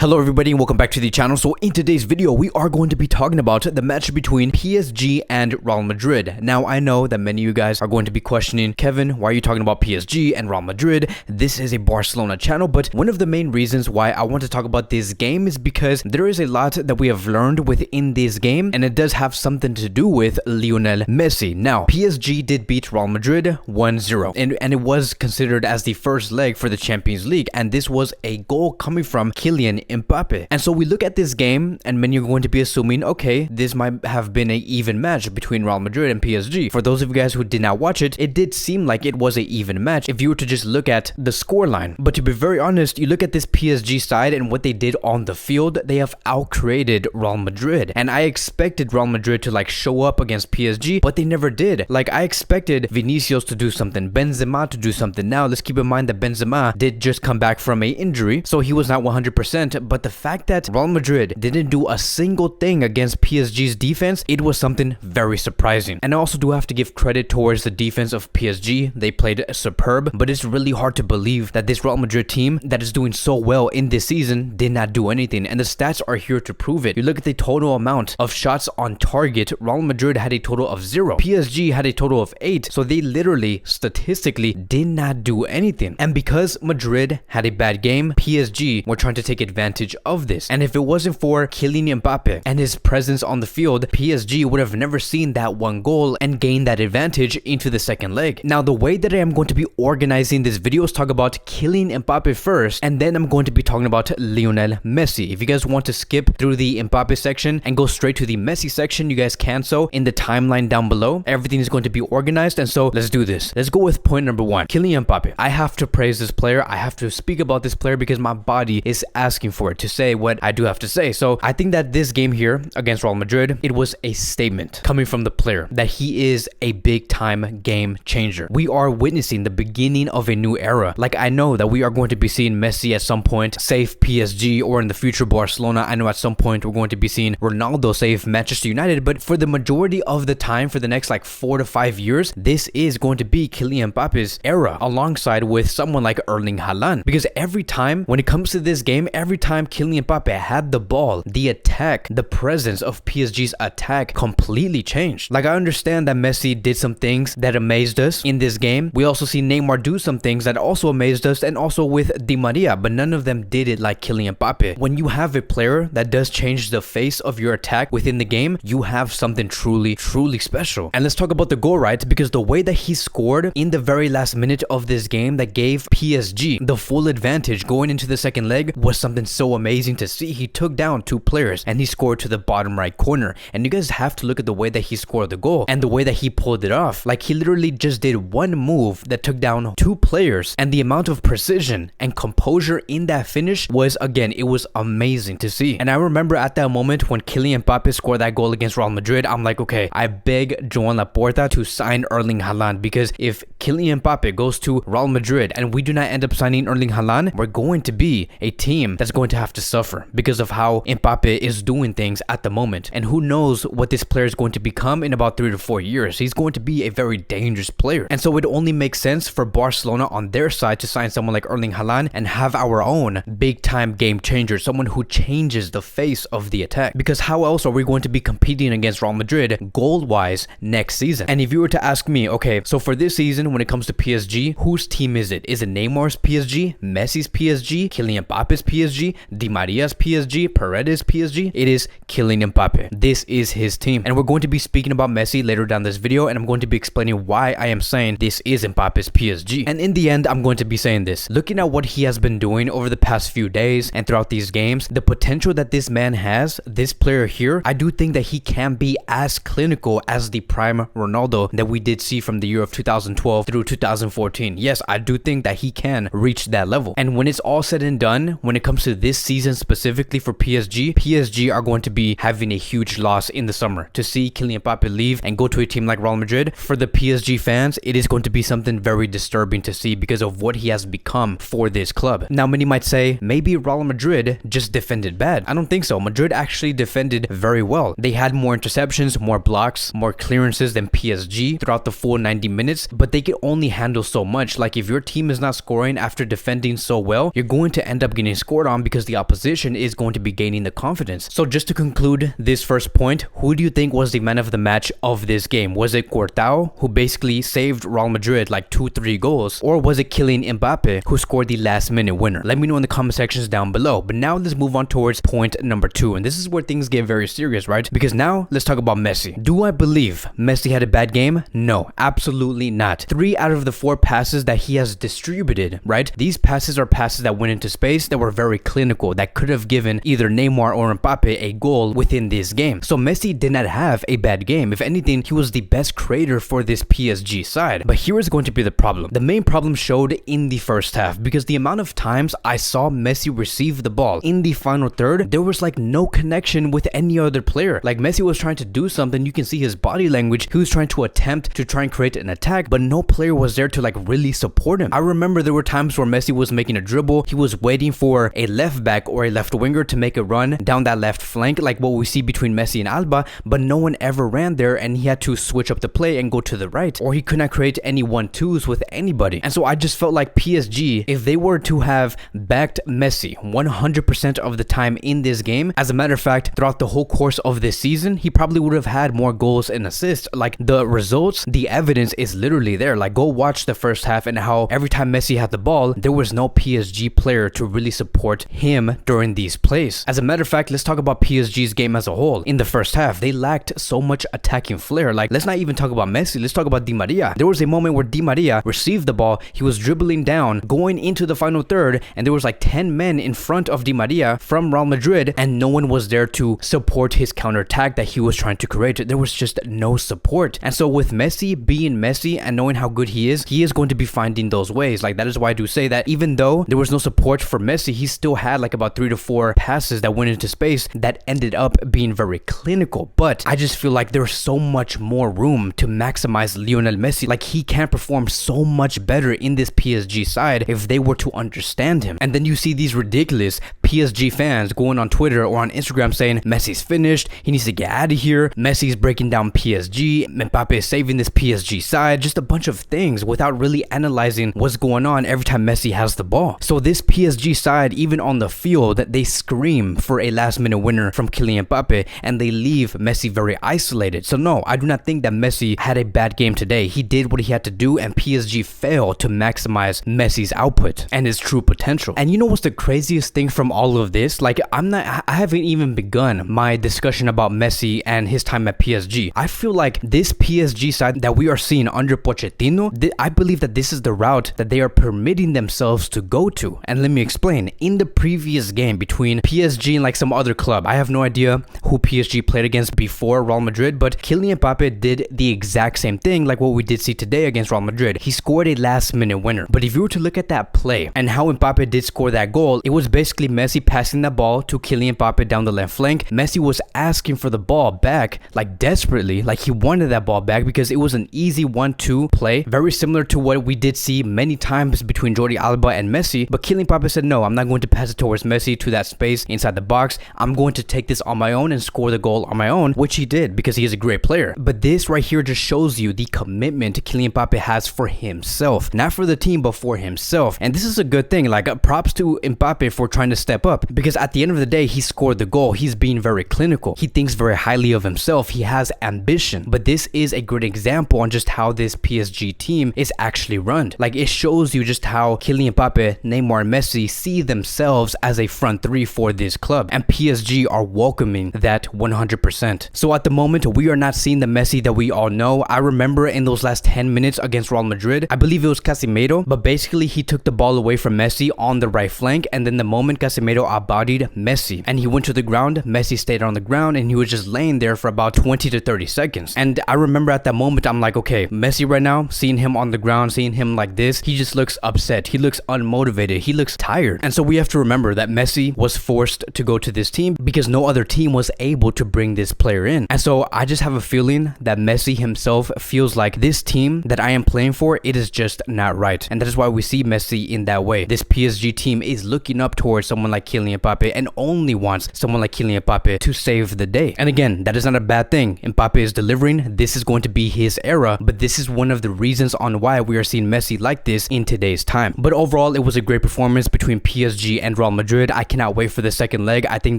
Hello everybody and welcome back to the channel. So in today's video we are going to be talking about the match between PSG and Real Madrid. Now I know that many of you guys are going to be questioning, Kevin, why are you talking about PSG and Real Madrid? This is a Barcelona channel, but one of the main reasons why I want to talk about this game is because there is a lot that we have learned within this game, and it does have something to do with Lionel Messi. Now PSG did beat Real Madrid 1-0 and it was considered as the first leg for the Champions League, and this was a goal coming from Kylian Mbappe. And so we look at this game and many are going to be assuming, okay, this might have been an even match between Real Madrid and PSG. For those of you guys who did not watch it, it did seem like it was an even match if you were to just look at the scoreline. But to be very honest, you look at this PSG side and what they did on the field, they have outcreated Real Madrid. And I expected Real Madrid to like show up against PSG, but they never did. Like I expected Vinicius to do something, Benzema to do something. Now let's keep in mind that Benzema did just come back from an injury, so he was not 100%. But the fact that Real Madrid didn't do a single thing against PSG's defense, it was something very surprising. And I also do have to give credit towards the defense of PSG. They played superb, but it's really hard to believe that this Real Madrid team that is doing so well in this season did not do anything. And the stats are here to prove it. You look at the total amount of shots on target, Real Madrid had a total of 0. PSG had a total of 8. So they literally, statistically, did not do anything. And because Madrid had a bad game, PSG were trying to take advantage of this. And if it wasn't for Kylian Mbappe and his presence on the field, PSG would have never seen that one goal and gained that advantage into the second leg. Now the way that I am going to be organizing this video is talk about Kylian Mbappe first, and then I'm going to be talking about Lionel Messi. If you guys want to skip through the Mbappe section and go straight to the Messi section, you guys can so in the timeline down below. Everything is going to be organized, and so let's do this. Let's go with point number 1, Kylian Mbappe. I have to praise this player. I have to speak about this player because my body is asking for it to say what I do have to say. So I think that this game here against Real Madrid, it was a statement coming from the player that he is a big time game changer. We are witnessing the beginning of a new era. Like I know that we are going to be seeing Messi at some point save PSG, or in the future Barcelona. I know at some point we're going to be seeing Ronaldo save Manchester United, but for the majority of the time, for the next like 4 to 5 years, this is going to be Kylian Mbappe's era alongside with someone like Erling Haaland. Because every time when it comes to this game, every time Kylian Mbappe had the ball, the attack, the presence of PSG's attack completely changed. Like I understand that Messi did some things that amazed us in this game. We also see Neymar do some things that also amazed us, and also with Di Maria, but none of them did it like Kylian Mbappe. When you have a player that does change the face of your attack within the game, you have something truly special. And let's talk about the goal, right? Because the way that he scored in the very last minute of this game that gave PSG the full advantage going into the second leg was something so amazing to see. He took down 2 players and he scored to the bottom right corner. And you guys have to look at the way that he scored the goal and the way that he pulled it off. Like he literally just did one move that took down 2 players, and the amount of precision and composure in that finish was, again, it was amazing to see. And I remember at that moment when Kylian Mbappe scored that goal against Real Madrid, I'm like, okay, I beg Joan Laporta to sign Erling Haaland, because if Kylian Mbappe goes to Real Madrid and we do not end up signing Erling Haaland, we're going to be a team that's going to have to suffer because of how Mbappe is doing things at the moment. And who knows what this player is going to become in about 3 to 4 years. He's going to be a very dangerous player. And so it only makes sense for Barcelona on their side to sign someone like Erling Haaland and have our own big time game changer, someone who changes the face of the attack. Because how else are we going to be competing against Real Madrid goal wise next season? And if you were to ask me, okay, so for this season when it comes to PSG, whose team is it? Is it Neymar's PSG, Messi's PSG, Kylian Mbappe's PSG, Di Maria's PSG, Paredes PSG? It is Kylian Mbappe. This is his team. And we're going to be speaking about Messi later down this video, and I'm going to be explaining why I am saying this is Mbappe's PSG. And in the end, I'm going to be saying this. Looking at what he has been doing over the past few days and throughout these games, the potential that this man has, this player here, I do think that he can be as clinical as the prime Ronaldo that we did see from the year of 2012 through 2014. Yes, I do think that he can reach that level. And when it's all said and done, when it comes to this season specifically for PSG are going to be having a huge loss in the summer. To see Kylian Mbappe leave and go to a team like Real Madrid, for the PSG fans, it is going to be something very disturbing to see because of what he has become for this club. Now, many might say, maybe Real Madrid just defended bad. I don't think so. Madrid actually defended very well. They had more interceptions, more blocks, more clearances than PSG throughout the full 90 minutes, but they could only handle so much. Like if your team is not scoring after defending so well, you're going to end up getting scored on because because the opposition is going to be gaining the confidence. So just to conclude this first point, who do you think was the man of the match of this game? Was it Courtois, who basically saved Real Madrid like 2-3 goals, or was it Kylian Mbappe, who scored the last minute winner? Let me know in the comment sections down below. But now let's move on towards point number 2, and this is where things get very serious, right? Because now let's talk about Messi. Do I believe Messi had a bad game? No, absolutely not. 3 out of the 4 passes that he has distributed, right? These passes are passes that went into space that were very clinical, that could have given either Neymar or Mbappe a goal within this game. So Messi did not have a bad game. If anything, he was the best creator for this PSG side. But here is going to be the problem. The main problem showed in the first half, because the amount of times I saw Messi receive the ball in the final third, there was like no connection with any other player. Like Messi was trying to do something, you can see his body language, he was trying to attempt to try and create an attack, but no player was there to like really support him. I remember there were times where Messi was making a dribble, he was waiting for a left back or a left winger to make a run down that left flank, like what we see between Messi and Alba, but no one ever ran there, and he had to switch up the play and go to the right, or he could not create any 1-2s with anybody. And so I just felt like PSG, if they were to have backed Messi 100% of the time in this game, as a matter of fact, throughout the whole course of this season, he probably would have had more goals and assists. Like the results, the evidence is literally there. Like go watch the first half and how every time Messi had the ball, there was no PSG player to really support him during these plays. As a matter of fact, let's talk about PSG's game as a whole. In the first half, they lacked so much attacking flair. Like let's not even talk about Messi, let's talk about Di Maria. There was a moment where Di Maria received the ball, he was dribbling down, going into the final third, and there was like 10 men in front of Di Maria from Real Madrid, and no one was there to support his counterattack that he was trying to create. There was just no support. And so with Messi being Messi and knowing how good he is going to be finding those ways. Like that is why I do say that even though there was no support for Messi, he still had like about 3 to 4 passes that went into space that ended up being very clinical. But I just feel like there's so much more room to maximize Lionel Messi. Like he can perform so much better in this PSG side if they were to understand him. And then you see these ridiculous PSG fans going on Twitter or on Instagram saying Messi's finished, he needs to get out of here, Messi's breaking down PSG, Mbappe is saving this PSG side, just a bunch of things without really analyzing what's going on every time Messi has the ball. So this PSG side, even on the field, they scream for a last minute winner from Kylian Mbappe and they leave Messi very isolated. So no, I do not think that Messi had a bad game today. He did what he had to do, and PSG failed to maximize Messi's output and his true potential. And you know what's the craziest thing from all of this? Like I haven't even begun my discussion about Messi and his time at PSG. I feel like this PSG side that we are seeing under Pochettino, I believe that this is the route that they are permitting themselves to go to. And let me explain. In the previous game between PSG and like some other club, I have no idea who PSG played against before Real Madrid, but Kylian Mbappe did the exact same thing like what we did see today against Real Madrid. He scored a last minute winner. But if you were to look at that play and how Mbappe did score that goal, it was basically Messi passing the ball to Kylian Mbappe down the left flank. Messi was asking for the ball back like desperately, like he wanted that ball back because it was an easy 1-2 play, very similar to what we did see many times between Jordi Alba and Messi. But Kylian Mbappe said, no, I'm not going to pass it towards Messi to that space inside the box. I'm going to take this on my own and score the goal on my own, which he did because he is a great player. But this right here just shows you the commitment Kylian Mbappe has for himself, not for the team, but for himself. And this is a good thing. Like props to Mbappe for trying to step up, because at the end of the day, he scored the goal. He's being very clinical. He thinks very highly of himself. He has ambition. But this is a great example on just how this PSG team is actually run. Like it shows you just how Kylian Mbappe, Neymar, and Messi see themselves as a front three for this club, and PSG are welcoming that 100%. So at the moment, we are not seeing the Messi that we all know. I remember in those last 10 minutes against Real Madrid, I believe it was Casemiro, but basically he took the ball away from Messi on the right flank, and then the moment Casemiro outbodied Messi and he went to the ground, Messi stayed on the ground and he was just laying there for about 20 to 30 seconds. And I remember at that moment, I'm like, okay, Messi right now, seeing him on the ground, seeing him like this, he just looks upset. He looks unmotivated. He looks tired. And so we have to remember that Messi was forced to go to this team because no other team was able to bring this player in. And so I just have a feeling that Messi himself feels like this team that I am playing for, it is just not right. And that is why we see Messi in that way. This PSG team is looking up towards someone like Kylian Mbappe and only wants someone like Kylian Mbappe to save the day. And again, that is not a bad thing. Mbappe is delivering. This is going to be his era, but this is one of the reasons on why we are seeing Messi like this in today's time. But overall, it was a great performance between PSG and and Real Madrid. I cannot wait for the second leg. I think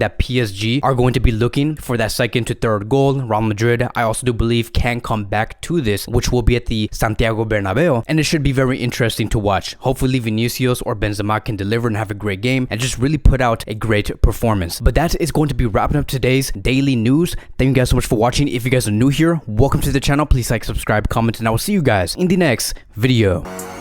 that PSG are going to be looking for that second to third goal. Real Madrid, I also do believe, can come back to this, which will be at the Santiago Bernabeu, and it should be very interesting to watch. Hopefully Vinicius or Benzema can deliver and have a great game and just really put out a great performance. But that is going to be wrapping up today's daily news. Thank you guys so much for watching. If you guys are new here, welcome to the channel. Please like, subscribe, comment, and I will see you guys in the next video.